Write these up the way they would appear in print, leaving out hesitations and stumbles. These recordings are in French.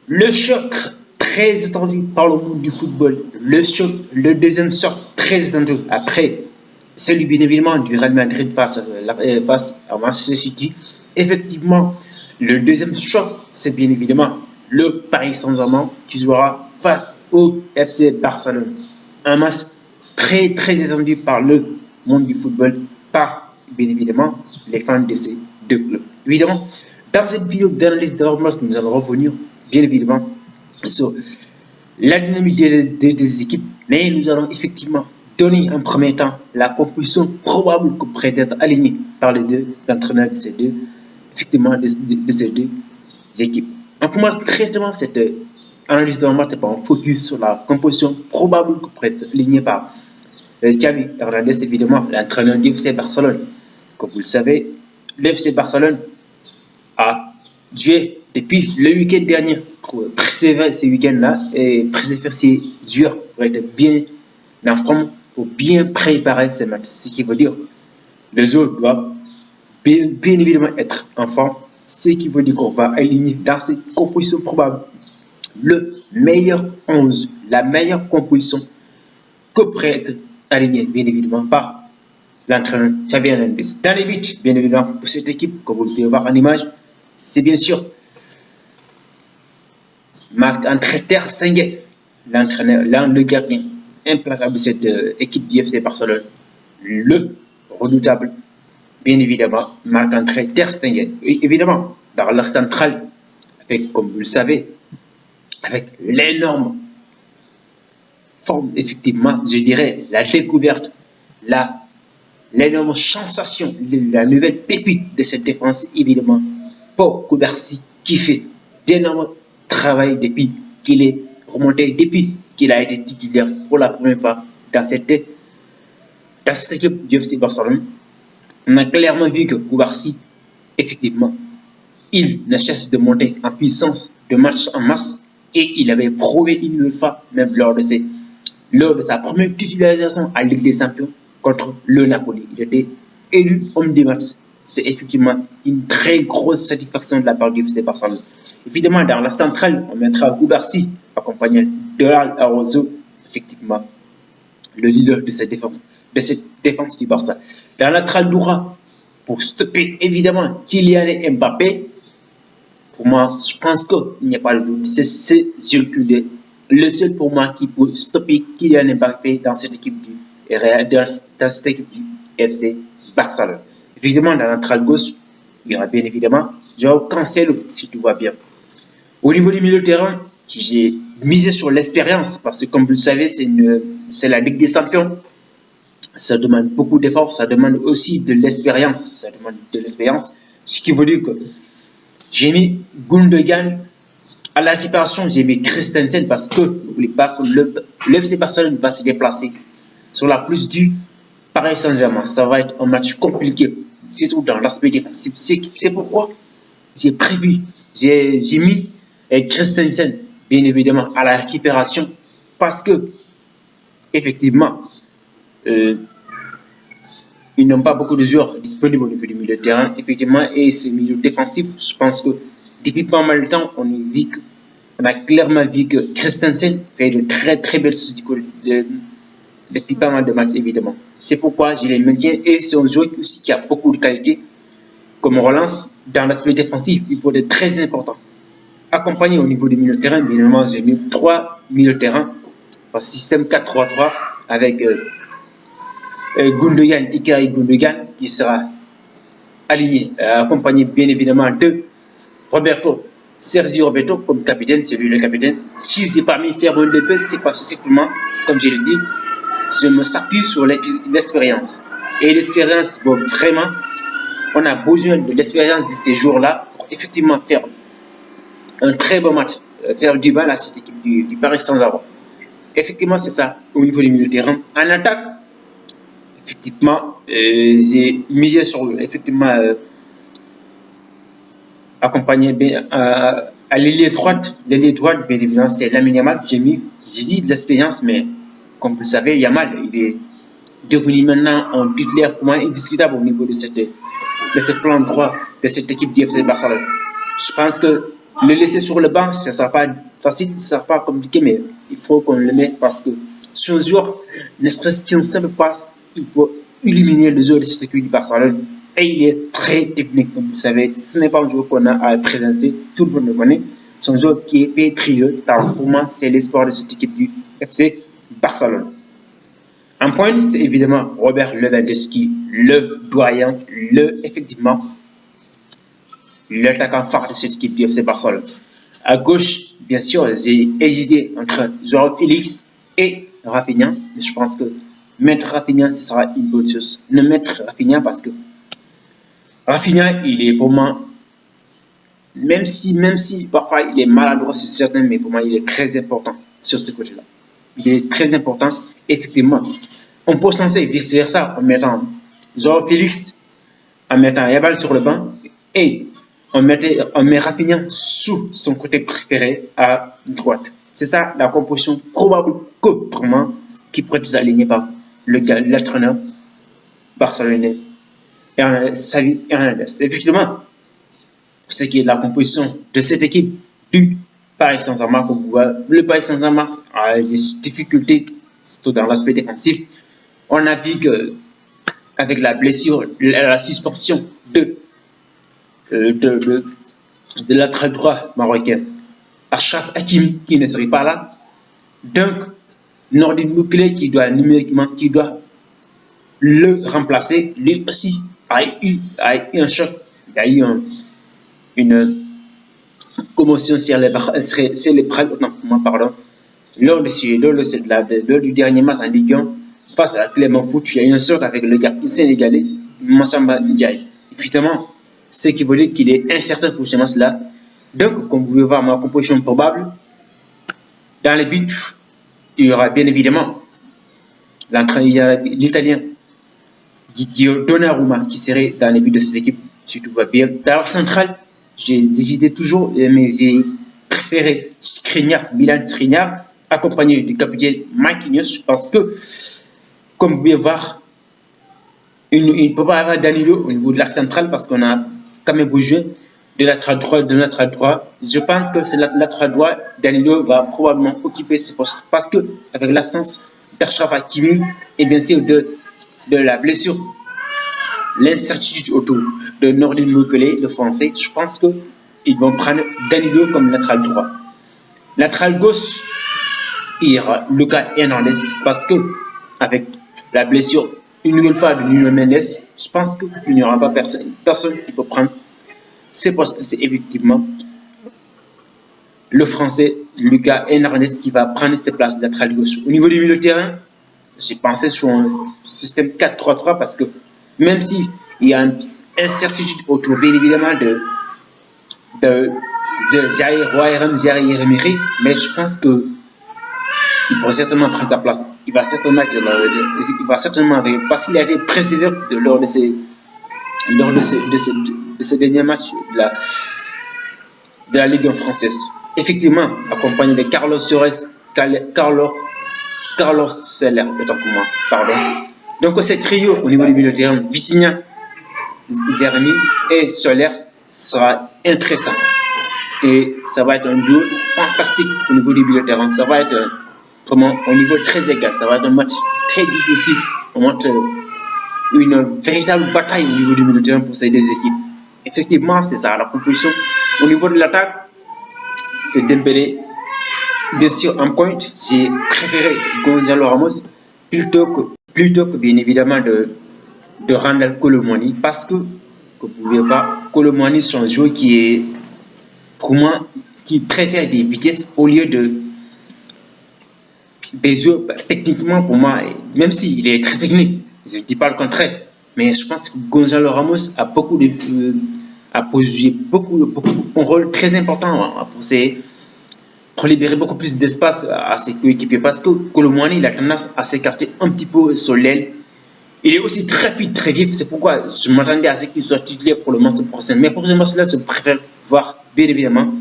Le choc très attendu par le monde du football. Le choc, le deuxième choc très attendu après celui bien évidemment du Real Madrid face à Manchester City. Effectivement, le deuxième choc, c'est bien évidemment le Paris Saint-Germain qui jouera face au FC Barcelone. Un match très très attendu par le monde du football, par bien évidemment les fans de ces deux clubs. Évidemment, dans cette vidéo d'analyse de match, nous allons revenir bien évidemment sur la dynamique des équipes, mais nous allons effectivement donner en premier temps la composition probable que pourrait être alignée par les deux entraîneurs de ces deux, effectivement, de ces deux équipes. On commence directement cette analyse de match par un focus sur la composition probable que pourrait être alignée par Xavi Hernandez, évidemment, l'entraîneur du FC Barcelone. Comme vous le savez, l'FC Barcelone a joué depuis le week-end dernier pour préserver ces week-ends-là et préserver ces joueurs pour être bien en forme, pour bien préparer ces matchs. Ce qui veut dire que les joueurs doivent bien évidemment être en forme, ce qui veut dire qu'on va aligner dans ces compositions probables le meilleur 11, la meilleure composition que pourrait être alignée bien évidemment par l'entraîneur Xavi Hernandez. Dans les buts, bien évidemment, pour cette équipe, comme vous pouvez voir en image, c'est bien sûr Marc-André Ter Stegen, l'entraîneur, le gardien implacable de cette équipe du FC Barcelone, le redoutable, bien évidemment, Marc-André Ter Stegen. Et évidemment, dans la centrale, avec, comme vous le savez, avec l'énorme forme, effectivement, je dirais, la découverte, l'énorme sensation, la nouvelle pépite de cette défense, évidemment, Pau Cubarsí, qui fait d'énormes travail depuis qu'il est remonté, depuis qu'il a été titulaire pour la première fois dans cette équipe du FC Barcelone. On a clairement vu que Cubarsí, effectivement, il ne cesse de monter en puissance de match en masse et il avait prouvé une nouvelle fois, même lors de sa première titularisation à Ligue des Champions contre le Napoli. Il était élu homme du match. C'est effectivement une très grosse satisfaction de la part du FC Barcelone. Évidemment, dans la centrale, on mettra Cubarsí, accompagné de Alonso, effectivement, le leader de cette défense du Barça. Dans la latéral droit, pour stopper évidemment Kylian Mbappé, pour moi, je pense qu'il n'y a pas de doute. C'est le seul pour moi qui peut stopper Kylian Mbappé dans cette équipe du FC Barcelone. Évidemment, dans la latéral gauche, il y aura bien évidemment Joao Cancelo, si tout va bien. Au niveau du milieu de terrain, j'ai misé sur l'expérience parce que, comme vous le savez, c'est la Ligue des Champions. Ça demande beaucoup d'efforts, ça demande aussi de l'expérience. Ça demande de l'expérience, ce qui veut dire que j'ai mis Gundogan à la récupération, j'ai mis Christensen parce que n'oubliez pas que le FC Barcelone va se déplacer sur la plus du Paris Saint-Germain. Ça va être un match compliqué, surtout dans l'aspect défensif. C'est pourquoi j'ai mis Christensen, bien évidemment, à la récupération parce que, effectivement, ils n'ont pas beaucoup de joueurs disponibles au niveau du milieu de terrain, effectivement, et ce milieu défensif, je pense que depuis pas mal de temps, on a clairement vu que Christensen fait de très très belles choses depuis pas mal de matchs, évidemment. C'est pourquoi je les maintiens et c'est un joueur aussi qui a beaucoup de qualité. Comme relance, dans l'aspect défensif, il faut être très important. Accompagné au niveau du milieu de terrain, bien évidemment, j'ai mis 3 milieux de terrain par système 4-3-3 avec Gundogan, Ilkay Gundogan, qui sera aligné, accompagné bien évidemment de Sergio Roberto comme capitaine, c'est lui le capitaine. Si je n'ai pas mis Ferran Lopez, c'est parce que simplement, comme je l'ai dit, je me s'appuie sur l'expérience. Et l'expérience, vraiment, on a besoin de l'expérience de ces jours-là pour effectivement faire un très bon match, faire du mal à cette équipe du Paris Saint-Germain. Effectivement, c'est ça au niveau du milieu de terrain. En attaque, effectivement, j'ai misé sur effectivement accompagné bien à l'ailier droite. L'ailier droite, bien évidemment, c'est Lamine Yamal. J'ai dit de l'expérience, mais comme vous le savez, Yamal, il est devenu maintenant un titulaire pour moi indiscutable au niveau de ce flanc droit de cette équipe du FC Barcelone. Je pense que Le laisser sur le banc, ça ne sera pas facile, ça ne sera pas compliqué, mais il faut qu'on le mette parce que ce joueur, ne serait-ce qu'une simple passe, il peut éliminer le joueur de cette équipe du Barcelone. Et il est très technique, comme vous savez. Ce n'est pas un joueur qu'on a à présenter, tout le monde le connaît. C'est un joueur qui est pétrieux. Pour moi, c'est l'espoir de cette équipe du FC Barcelone. En point, c'est évidemment Robert Lewandowski, le doyen, effectivement, l'attaquant phare de cette équipe du FC Barcelone. À gauche, bien sûr, j'ai hésité entre Joao Félix et Rafinha. Je pense que mettre Rafinha, ce sera une bonne chose. Ne mettre Rafinha parce que Rafinha, il est pour moi, même si parfois il est maladroit sur certains, mais pour moi, il est très important sur ce côté-là. Il est très important, effectivement. On peut censer vice-versa en mettant Joao Félix, en mettant Yabal sur le banc et on met Rafinha sous son côté préféré à droite. C'est ça la composition probable que pour moi qui pourrait être alignée par l'entraîneur barcelonais Xavi Hernandez. Effectivement, ce qui est la composition de cette équipe du Paris Saint-Germain, le Paris Saint-Germain a des difficultés, surtout dans l'aspect défensif. On a dit que avec la blessure, la suspension de latéral droit marocain, Achraf Hakimi qui ne serait pas là. Donc, Nordin Boukele qui doit numériquement, qui doit le remplacer, lui aussi a eu un choc, il a eu une commotion cérébrale, lors du dernier match en Ligue 1 face à Clément Foot. Il y a eu un choc avec le gardien sénégalais Massamba Ndiaye. Évidemment, ce qui veut dire qu'il est incertain pour ce match-là. Donc, comme vous pouvez voir ma composition probable, dans les buts, il y aura bien évidemment l'Italien Didier Donnarumma qui serait dans les buts de cette équipe, si tout va bien. Dans la centrale, j'ai hésité toujours, mais j'ai préféré Milan Skriniar, accompagné du capitaine Marquinhos, parce que, comme vous pouvez voir, il ne peut pas avoir Danilo au niveau de l'axe central parce qu'on a quand même besoin de latéral droit. Je pense que c'est latéral droit, Danilo va probablement occuper ce poste parce que, avec l'absence d'Achraf Hakimi et bien sûr de la blessure, l'incertitude autour de Nordin Boukele, le français, je pense qu'ils vont prendre Danilo comme latéral droit. Latéral gauche, il y aura Lucas Hernandez parce que, avec la blessure une nouvelle fois de Nuno Mendes, je pense qu'il n'y aura pas personne qui peut prendre ce poste. C'est effectivement le français Lucas Hernandez qui va prendre ses places latéral gauche. Au niveau du milieu de terrain, j'ai pensé sur un système 4-3-3 parce que même s'il y a une incertitude autour, bien évidemment, de Zaire Emery, mais je pense que il va certainement prendre sa place. Il va certainement parce qu'il a été préservé lors de ces derniers matchs de la Ligue 1 française. Effectivement, accompagné de Carlos Soler, pardon. Donc, ce trio au niveau du milieu de terrain, Vitinha, Zermi et Soler sera intéressant. Et ça va être un duo fantastique au niveau du milieu de terrain. Ça va être vraiment au niveau très égal. Ça va être un match très difficile. Une véritable bataille au niveau du milieu de terrain pour ces deux équipes. Effectivement, c'est ça la composition. Au niveau de l'attaque, c'est Dembélé. Bien sûr, en point, j'ai préféré Gonzalo Ramos plutôt que bien évidemment de Randal Kolo Muani parce que vous pouvez voir, Kolo Muani, c'est un joueur qui est, pour moi, qui préfère des vitesses au lieu des jeux techniquement. Pour moi, même s'il est très technique, je ne dis pas le contraire, mais je pense que Gonzalo Ramos a posé un rôle très important pour libérer beaucoup plus d'espace à ses coéquipiers parce que Kolo Muani, il a tendance à s'écarter un petit peu sur l'aile. Il est aussi très rapide, très vif, c'est pourquoi je m'attendais à ce qu'il soit titulaire pour le match prochain. Mais pour ce match-là, je préfère voir bien évidemment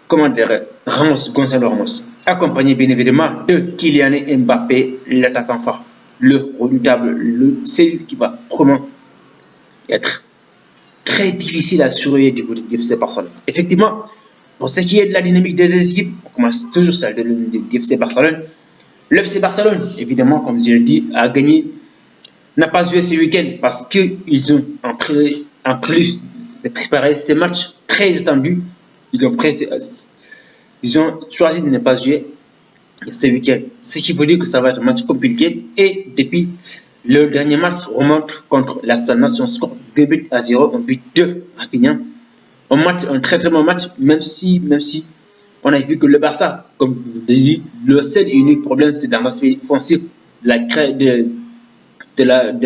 Gonzalo Ramos, accompagné bien évidemment de Kylian Mbappé, l'attaquant phare, le redoutable, celui qui va vraiment être très difficile à surveiller du côté du FC Barcelone. Effectivement, pour ce qui est de la dynamique des deux équipes, on commence toujours celle du FC Barcelone. Le FC Barcelone, évidemment, comme je l'ai dit, a gagné, n'a pas joué ce week-end parce qu'ils ont, en plus de préparer ces matchs très attendus, ils ont choisi de ne pas jouer ce week-end. Ce qui veut dire que ça va être un match compliqué. Et depuis le dernier match remonte contre l'Astana, son score 2-0, un but 2 Rafinha. Un très très bon match, même si on a vu que le Barça, comme je l'ai dit, le seul et unique problème, c'est dans l'aspect offensif, de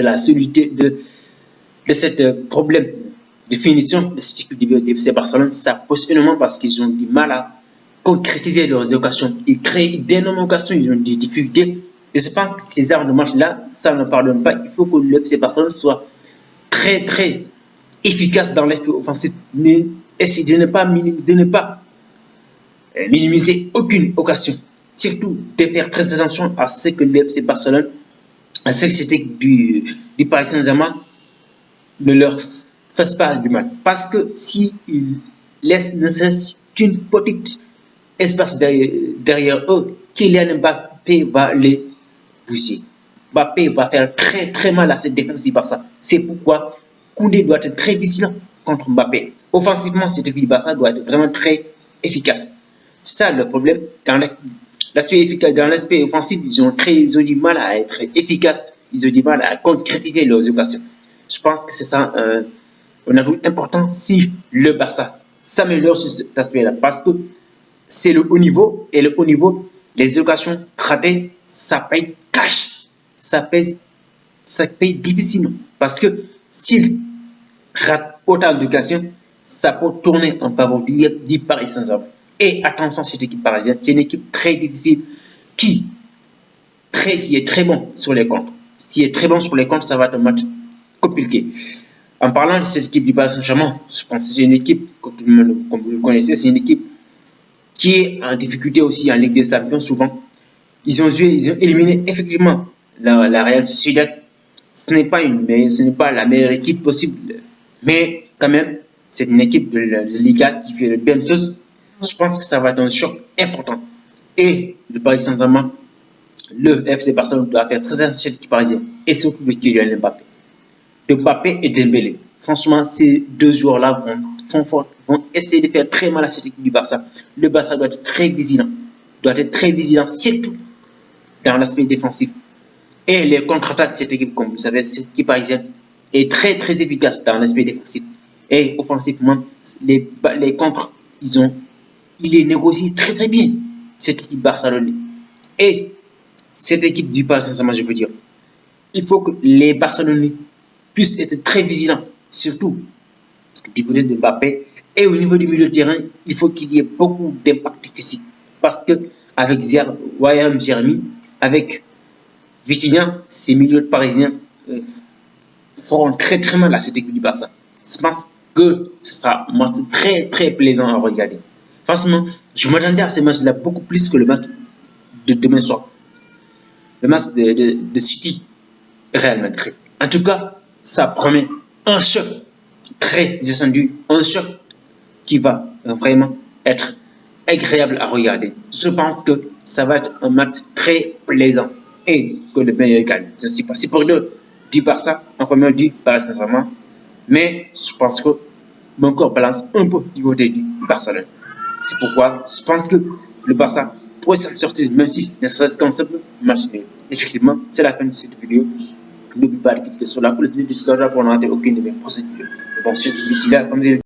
la solidité de cette problème de finition de cette équipe du FC Barcelone. Ça pose énormément parce qu'ils ont du mal à concrétiser leurs occasions. Ils créent d'énormes occasions, ils ont des difficultés. Et je pense que ces armes de match-là, ça ne pardonne pas. Il faut que le FC Barcelone soit très très efficace dans l'aspect offensif. Essayez de ne pas minimiser aucune occasion. Surtout de faire très attention à ce que le FC Barcelone, à ce que c'était du Paris Saint-Germain, ne leur fasse pas du mal. Parce que s'ils laissent ne serait-ce qu'une petite espace derrière eux, Kylian Mbappé va les bousiller. Mbappé va faire très très mal à cette défense du Barça. C'est pourquoi Koundé doit être très vigilant contre Mbappé. Offensivement, cette équipe du Barça doit être vraiment très efficace. C'est ça le problème. Dans l'aspect offensif, ils ont du mal à être efficaces. Ils ont du mal à concrétiser leurs occasions. Je pense que c'est ça un atout important si le Barça s'améliore sur cet aspect-là. Parce que c'est le haut niveau. Et le haut niveau, les occasions ratées, ça paye cash. Ça paye difficilement. Parce que s'ils ratent autant d'occasions, ça peut tourner en faveur du Paris Saint-Germain. Et attention, cette équipe parisienne, c'est une équipe très difficile qui est très bon sur les comptes. Si est très bon sur les comptes, ça va être un match compliqué. En parlant de cette équipe du Paris Saint-Germain, je pense que c'est une équipe, comme vous le connaissez, c'est une équipe qui est en difficulté aussi en Ligue des Champions souvent. Ils ont éliminé effectivement la Real Sociedad. Ce n'est pas la meilleure équipe possible, mais quand même, c'est une équipe de la Liga qui fait de bonnes choses. Je pense que ça va être un choc important. Et le Paris Saint-Germain, le FC Barcelone doit faire très attention à cette équipe parisienne. Et surtout de Kylian Mbappé. De Mbappé et Dembélé. Franchement, ces deux joueurs-là vont essayer de faire très mal à cette équipe du Barça. Le Barça doit être très vigilant. Surtout dans l'aspect défensif. Et les contre-attaques de cette équipe, comme vous savez, cette équipe parisienne est très très efficace dans l'aspect défensif. Et offensivement, les contres, il les négocie très très bien, cette équipe barcelonaise. Et cette équipe du Paris Saint-Germain, je veux dire, il faut que les Barcelonais puissent être très vigilants, surtout du côté de Mbappé. Et au niveau du milieu de terrain, il faut qu'il y ait beaucoup d'impact physique. Parce que avec Wayam Jeremy, avec Vitinha, ces milieux parisiens feront très très mal à cette équipe du Barça. Je pense que ce sera un match très très plaisant à regarder. Franchement, je m'attendais à ce match-là beaucoup plus que le match de demain soir. Le match de City Real Madrid. En tout cas, ça promet un choc très descendu, un choc qui va vraiment être agréable à regarder. Je pense que ça va être un match très plaisant et que le meilleur gagne. Je ne suis pas si pour du Barça, en premier du Paris Saint-Germain, mais je pense que mon corps balance un peu du côté du Barcelone. C'est pourquoi je pense que le Barça pourrait s'en sortir, même si ne serait-ce qu'un simple match nul. Effectivement, c'est la fin de cette vidéo. N'oubliez pas de cliquer sur la cloche de notification pour n'avoir aucune de mes prochaines vidéos. Bon, c'est d'ici là, comme je